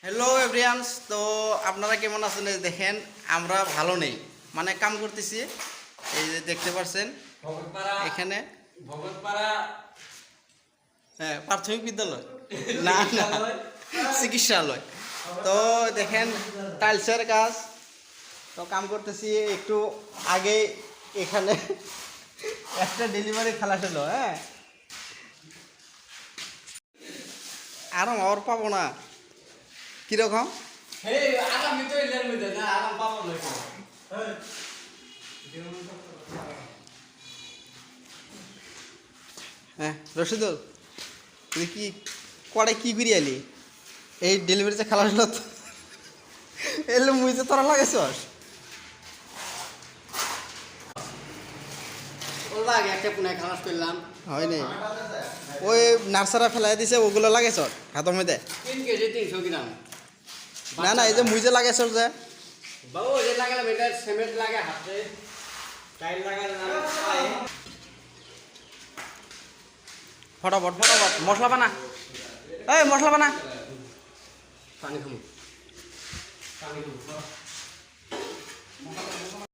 Hello এভরিয়ানস, তো আপনারা কেমন আছেন? এই দেখেন আমরা ভালো নেই, মানে কাম করতেছি। এই যে দেখতে পাচ্ছেন এখানে হ্যাঁ প্রাথমিক বিদ্যালয় না না চিকিৎসালয়। তো দেখেন টাইলসের কাজ, তো কাম করতেছি। একটু আগে এখানে একটা ডেলিভারি খেলা ছিল। হ্যাঁ আরাম আর পাবো না, কিরকম? হ্যাঁ রশিদুল, তুই কি কড়াই কি করি আলি? এই ডেলিভারিতে খেলা হলো তো এলে মুই যে তোরা লাগাইছ একটা পুনে খালাস করলাম হয় নাই। ওই নার্সারা ফেলাই দিছে ওগুলো লাগাইছ হাতের মধ্যে? 3 কেজি 300 গ্রাম। না না, এই যে মুই যে লাগাইছ যে বাবু যে লাগালাম এটা সিমেন্ট লাগে হাতে, টাইল লাগালে না পায়ে। ফটাফট ফটাফট মশলা বানা, এই মশলা বানা। পানি খামু